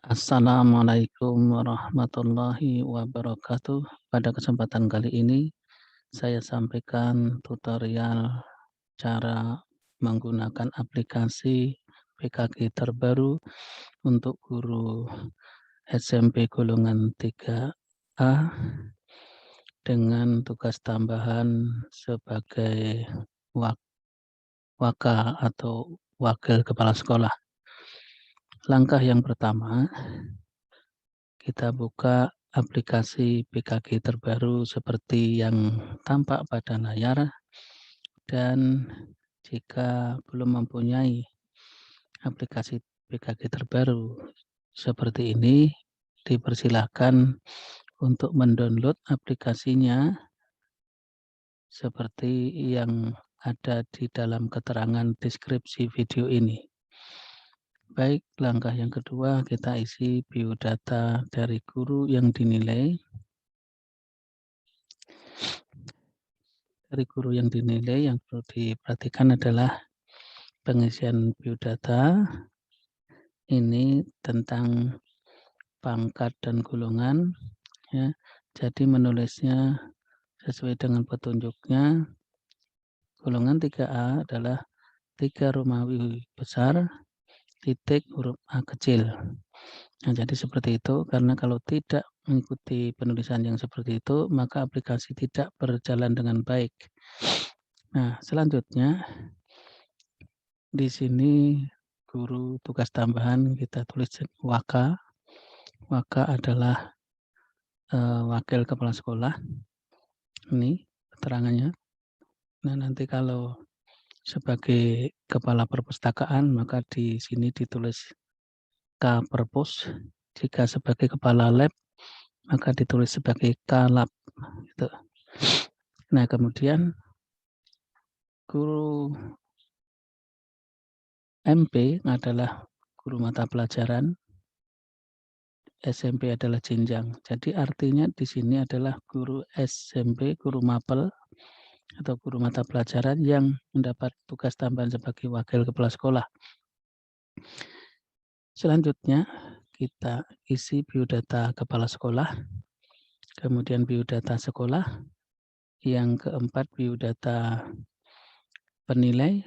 Assalamualaikum warahmatullahi wabarakatuh. Pada kesempatan kali ini, saya sampaikan tutorial cara menggunakan aplikasi PKG terbaru untuk guru SMP golongan 3A dengan tugas tambahan sebagai waka atau wakil kepala sekolah. Langkah yang pertama, kita buka aplikasi PKG terbaru seperti yang tampak pada layar, dan jika belum mempunyai aplikasi PKG terbaru seperti ini, dipersilahkan untuk mendownload aplikasinya seperti yang ada di dalam keterangan deskripsi video ini. Baik, langkah yang kedua, kita isi biodata dari guru yang dinilai. Dari guru yang dinilai yang perlu diperhatikan adalah pengisian biodata ini tentang pangkat dan golongan, ya. Jadi menulisnya sesuai dengan petunjuknya. Golongan 3A adalah 3 Romawi besar, titik huruf A kecil. Nah, jadi seperti itu, karena kalau tidak mengikuti penulisan yang seperti itu, maka aplikasi tidak berjalan dengan baik. Nah, selanjutnya di sini guru tugas tambahan kita tulis waka. Waka adalah wakil kepala sekolah. Ini keterangannya. Nah, nanti kalau sebagai kepala perpustakaan, maka di sini ditulis K Perpus. Jika sebagai kepala lab, maka ditulis sebagai K-Lab. Gitu. Nah, kemudian guru MP adalah guru mata pelajaran, SMP adalah jenjang. Jadi artinya di sini adalah guru SMP, guru mapel atau guru mata pelajaran yang mendapat tugas tambahan sebagai wakil kepala sekolah. Selanjutnya kita isi biodata kepala sekolah, kemudian biodata sekolah, yang keempat biodata penilai,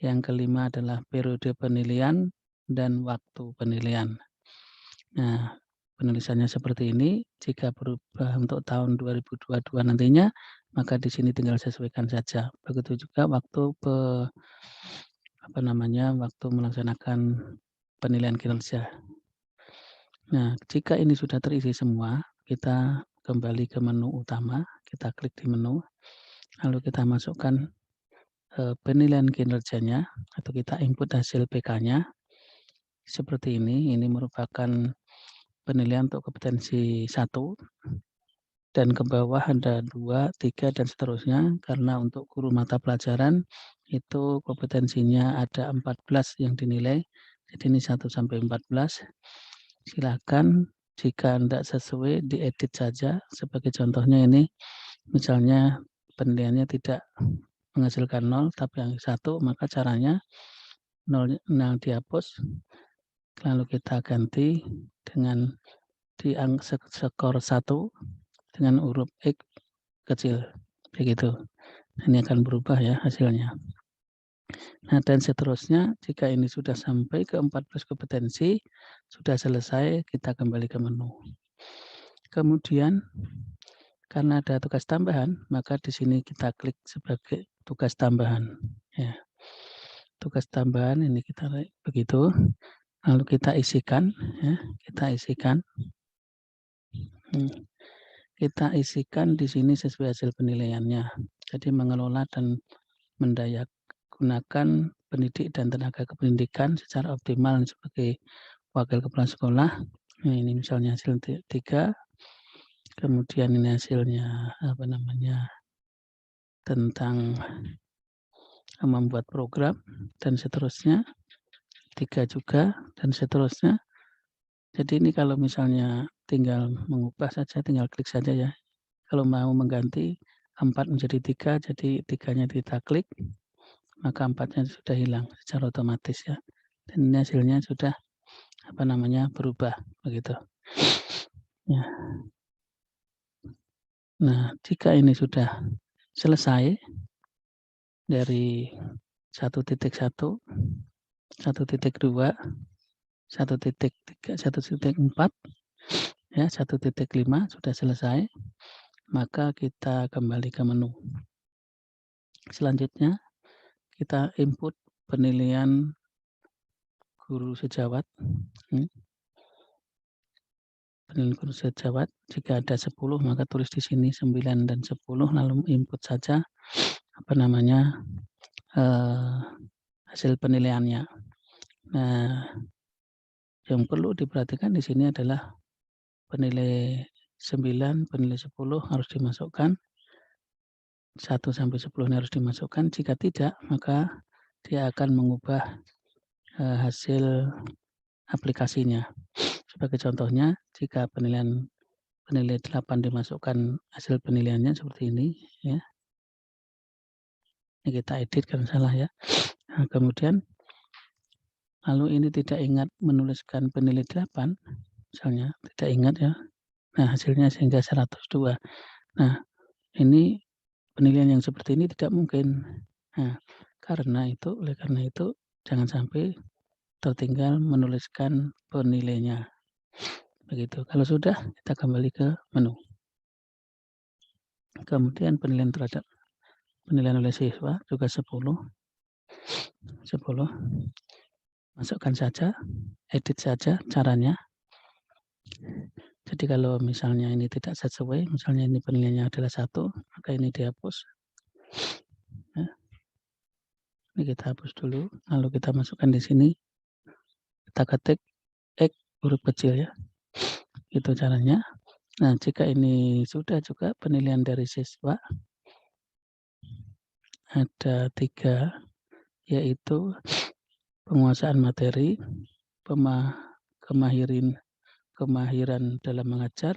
yang kelima adalah periode penilaian dan waktu penilaian. Nah, penulisannya seperti ini. Jika berubah untuk tahun 2022 nantinya, maka di sini tinggal sesuaikan saja. Begitu juga waktu waktu melaksanakan penilaian kinerja. Nah, jika ini sudah terisi semua, kita kembali ke menu utama, kita klik di menu, lalu kita masukkan penilaian kinerjanya atau kita input hasil PK-nya seperti ini. Ini merupakan penilaian untuk kompetensi 1, dan ke bawah ada 2, 3, dan seterusnya, karena untuk guru mata pelajaran itu kompetensinya ada 14 yang dinilai. Jadi ini 1 sampai 14. Silakan jika tidak sesuai diedit saja. Sebagai contohnya ini, misalnya penilaiannya tidak menghasilkan 0 tapi yang 1, maka caranya 0 dihapus, lalu kita ganti dengan skor 1 dengan huruf X kecil, begitu. Ini akan berubah ya hasilnya. Nah, dan seterusnya jika ini sudah sampai ke 14 kompetensi, sudah selesai, kita kembali ke menu. Kemudian karena ada tugas tambahan, maka di sini kita klik sebagai tugas tambahan. Ya. Tugas tambahan ini kita begitu, lalu kita isikan, ya, kita isikan. Kita isikan di sini sesuai hasil penilaiannya. Jadi mengelola dan mendaya gunakan pendidik dan tenaga kependidikan secara optimal sebagai wakil kepala sekolah. Nah, ini misalnya hasil 3, kemudian ini hasilnya tentang membuat program dan seterusnya, 3 juga dan seterusnya. Jadi ini kalau misalnya tinggal mengubah saja, tinggal klik saja ya. Kalau mau mengganti 4 menjadi 3, jadi 3-nya kita klik, maka 4-nya sudah hilang secara otomatis ya. Dan ini hasilnya sudah berubah begitu. Ya. Nah, jika ini sudah selesai dari 1.1, 1.2, 1.3, 1.4, ya 1.5 sudah selesai, maka kita kembali ke menu. Selanjutnya kita input penilaian guru sejawat. Penilaian guru sejawat, jika ada 10 maka tulis di sini 9 dan 10, lalu input saja hasil penilaiannya. Nah, yang perlu diperhatikan di sini adalah penilai 9, penilai 10 harus dimasukkan. 1 sampai 10 ini harus dimasukkan. Jika tidak, maka dia akan mengubah hasil aplikasinya. Sebagai contohnya, jika penilai 8 dimasukkan hasil penilaiannya seperti ini, ya. Ini kita edit kalau salah ya. Nah, kemudian lalu ini tidak ingat menuliskan penilai 8, misalnya tidak ingat ya. Nah, hasilnya sehingga 102. Nah, ini penilaian yang seperti ini tidak mungkin. Nah, oleh karena itu jangan sampai tertinggal menuliskan penilainya. Begitu. Kalau sudah, kita kembali ke menu. Kemudian penilaian oleh siswa juga 10. Masukkan saja, edit saja caranya. Jadi kalau misalnya ini tidak sesuai, misalnya ini penilaiannya adalah 1, maka ini dihapus. Ya. Ini kita hapus dulu, lalu kita masukkan di sini. Kita ketik X huruf kecil ya. Itu caranya. Nah, jika ini sudah juga penilaian dari siswa, ada 3, yaitu penguasaan materi, kemahiran dalam mengajar,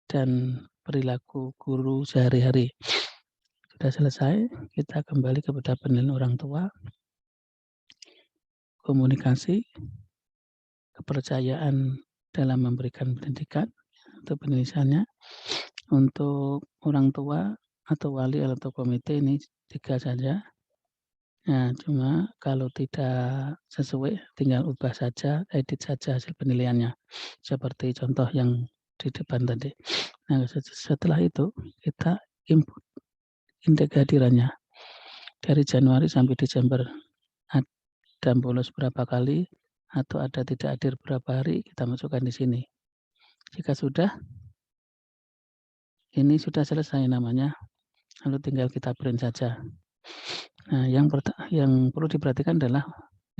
dan perilaku guru sehari-hari. Sudah selesai, kita kembali kepada penilaian orang tua, komunikasi, kepercayaan dalam memberikan pendidikan, itu penulisannya. Untuk orang tua atau wali atau komite ini 3 saja. Nah, cuma kalau tidak sesuai, tinggal ubah saja, edit saja hasil penilaiannya. Seperti contoh yang di depan tadi. Nah, setelah itu kita input indeks kehadirannya. Dari Januari sampai Desember ada bolos berapa kali atau ada tidak hadir berapa hari, kita masukkan di sini. Jika sudah, ini sudah selesai namanya, lalu tinggal kita print saja. Nah, yang perlu diperhatikan adalah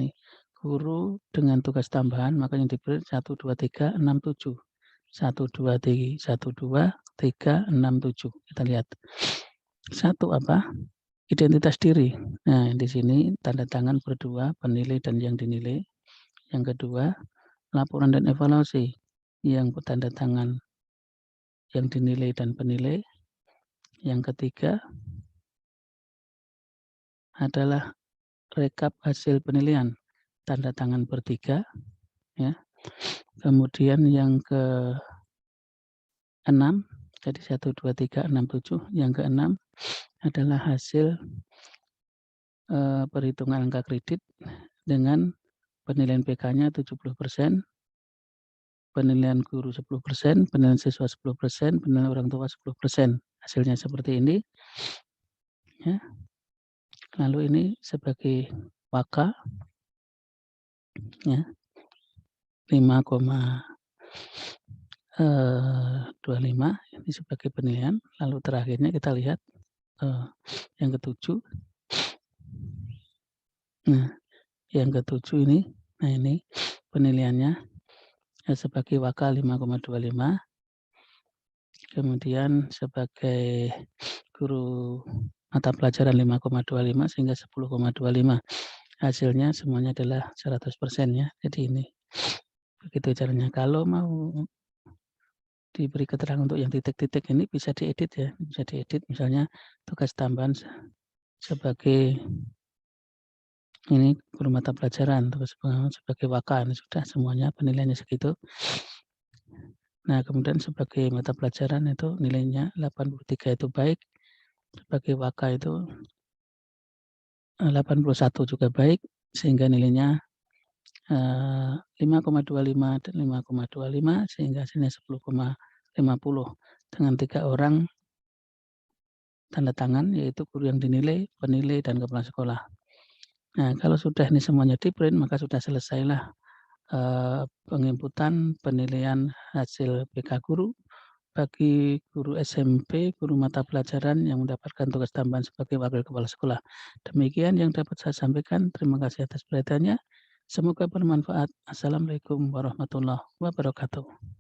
nih, guru dengan tugas tambahan, maka yang di-print 1, 2, 3, 6, 7. 1, 2, 3, 6, 7. Kita lihat. 1 apa? Identitas diri. Nah, di sini tanda tangan berdua, penilai dan yang dinilai. Yang kedua, laporan dan evaluasi. Yang tanda tangan yang dinilai dan penilai. Yang ketiga adalah rekap hasil penilaian, tanda tangan bertiga, ya. Kemudian yang ke-6, jadi 1, 2, 3, 6, 7. Yang ke-6 adalah hasil perhitungan angka kredit dengan penilaian PK-nya 70%, penilaian guru 10%, penilaian siswa 10%, penilaian orang tua 10%. Hasilnya seperti ini. Ya. Lalu ini sebagai waka, ya, 5,25 ini sebagai penilaian. Lalu terakhirnya kita lihat yang ke-7. Nah, yang ke-7 ini, nah ini penilaiannya sebagai waka 5,25. Kemudian sebagai guru mata pelajaran 5,25 sehingga 10,25. Hasilnya semuanya adalah 100% ya. Jadi ini begitu caranya. Kalau mau diberi keterangan untuk yang titik-titik ini bisa diedit ya, bisa diedit misalnya tugas tambahan sebagai ini guru mata pelajaran, terus sebagai waka, ini sudah semuanya penilaiannya segitu. Nah, kemudian sebagai mata pelajaran itu nilainya 83 itu baik, sebagai waka itu 81 juga baik, sehingga nilainya 5,25 dan 5,25 sehingga hasilnya 10,50 dengan 3 orang tanda tangan, yaitu guru yang dinilai, penilai, dan kepala sekolah. Nah, kalau sudah ini semuanya di-print, maka sudah selesailah penginputan penilaian hasil BK guru bagi guru SMP, guru mata pelajaran yang mendapatkan tugas tambahan sebagai wakil kepala sekolah. Demikian yang dapat saya sampaikan. Terima kasih atas perhatiannya. Semoga bermanfaat. Assalamualaikum warahmatullahi wabarakatuh.